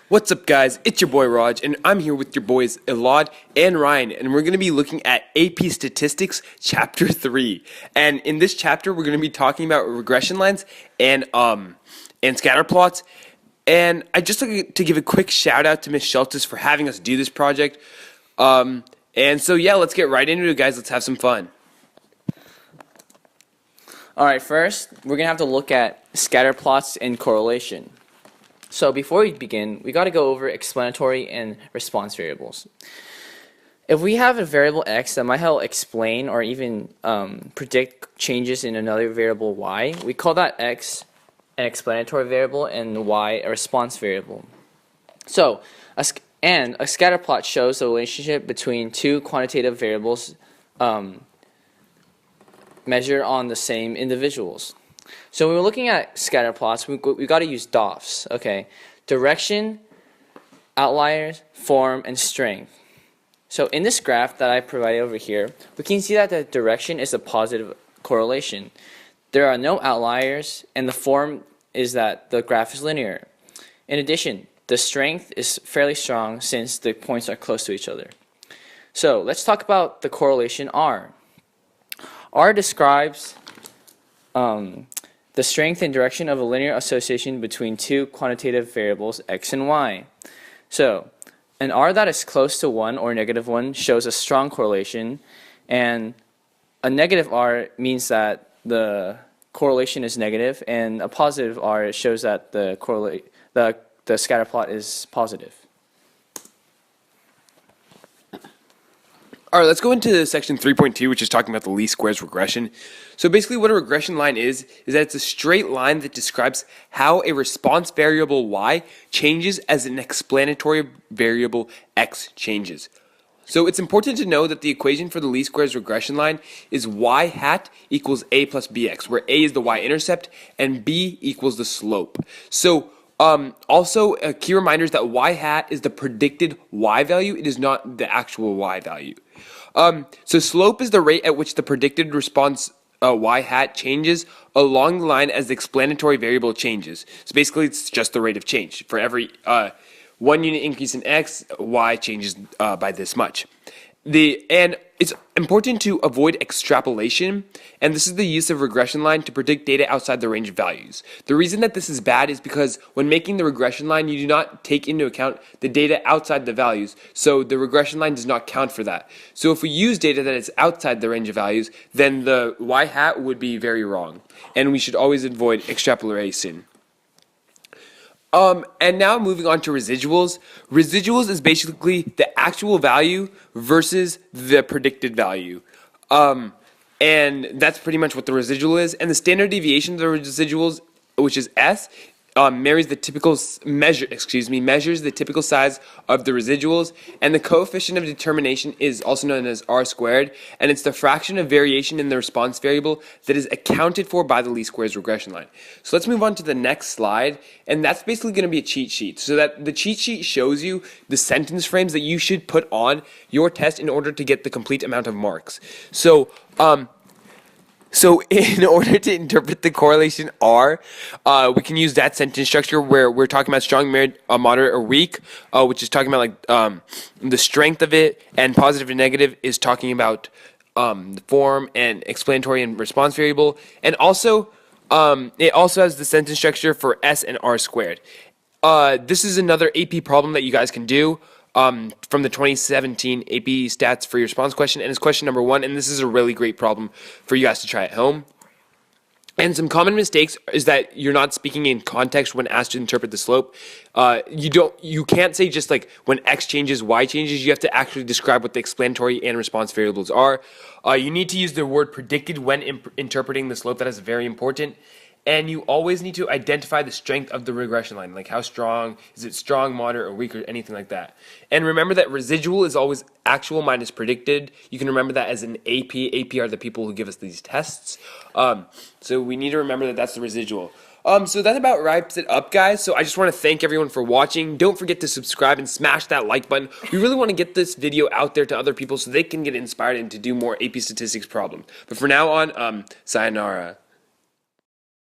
What's up, guys? It's your boy Raj, and I'm here with your boys Elad and Ryan, and we're going to be looking at AP Statistics Chapter 3. And in this chapter, we're going to be talking about regression lines and scatter plots. And I just like to give a quick shout out to Miss Schultes for having us do this project. And so yeah, let's get right into it, guys. Let's have some fun. All right, first, we're going to have to look at scatter plots and correlation. So before we begin, we got to go over explanatory and response variables. If we have a variable x that might help explain or even predict changes in another variable y, we call that x an explanatory variable and y a response variable. So, a scatter plot shows the relationship between two quantitative variables measured on the same individuals. So when we're looking at scatter plots, we got to use DOFs, okay? Direction, outliers, form, and strength. So in this graph that I provided over here, we can see that the direction is a positive correlation. There are no outliers, and the form is that the graph is linear. In addition, the strength is fairly strong since the points are close to each other. So let's talk about the correlation R. R describes the strength and direction of a linear association between two quantitative variables x and y. So, an R that is close to 1 or negative 1 shows a strong correlation, and a negative R means that the correlation is negative, and a positive R shows that the scatter plot is positive. All right, let's go into section 3.2, which is talking about the least squares regression. So basically what a regression line is that it's a straight line that describes how a response variable y changes as an explanatory variable x changes. So it's important to know that the equation for the least squares regression line is y hat equals a plus bx, where a is the y-intercept and b equals the slope. So also, a key reminder is that y hat is the predicted y value. It is not the actual y value. So slope is the rate at which the predicted response y hat changes along the line as the explanatory variable changes. So basically, it's just the rate of change. For every 1 unit increase in x, y changes by this much. And it's important to avoid extrapolation, and this is the use of regression line to predict data outside the range of values. The reason that this is bad is because when making the regression line, you do not take into account the data outside the values, so the regression line does not count for that. So if we use data that is outside the range of values, then the y hat would be very wrong, and we should always avoid extrapolation. And now moving on to residuals. Residuals is basically the actual value versus the predicted value. And that's pretty much what the residual is. And the standard deviation of the residuals, which is S, measures the typical size of the residuals, and the coefficient of determination is also known as R squared, and it's the fraction of variation in the response variable that is accounted for by the least squares regression line. So let's move on to the next slide, and that's basically going to be a cheat sheet. So that the cheat sheet shows you the sentence frames that you should put on your test in order to get the complete amount of marks. So in order to interpret the correlation R, we can use that sentence structure where we're talking about strong, moderate, or weak, which is talking about like the strength of it, and positive and negative is talking about the form and explanatory and response variable. And also, it also has the sentence structure for S and R squared. This is another AP problem that you guys can do. From the 2017 AP Stats for your response question, and it's question number 1, and this is a really great problem for you guys to try at home. And some common mistakes is that you're not speaking in context when asked to interpret the slope. You can't say just like when x changes, y changes. You have to actually describe what the explanatory and response variables are. You need to use the word predicted when interpreting the slope. That is very important. And you always need to identify the strength of the regression line, like how strong, is it strong, moderate, or weak, or anything like that. And remember that residual is always actual minus predicted. You can remember that as an AP. AP are the people who give us these tests. So we need to remember that that's the residual. So that about wraps it up, guys. So I just want to thank everyone for watching. Don't forget to subscribe and smash that like button. We really want to get this video out there to other people so they can get inspired and to do more AP statistics problems. But for now on, sayonara.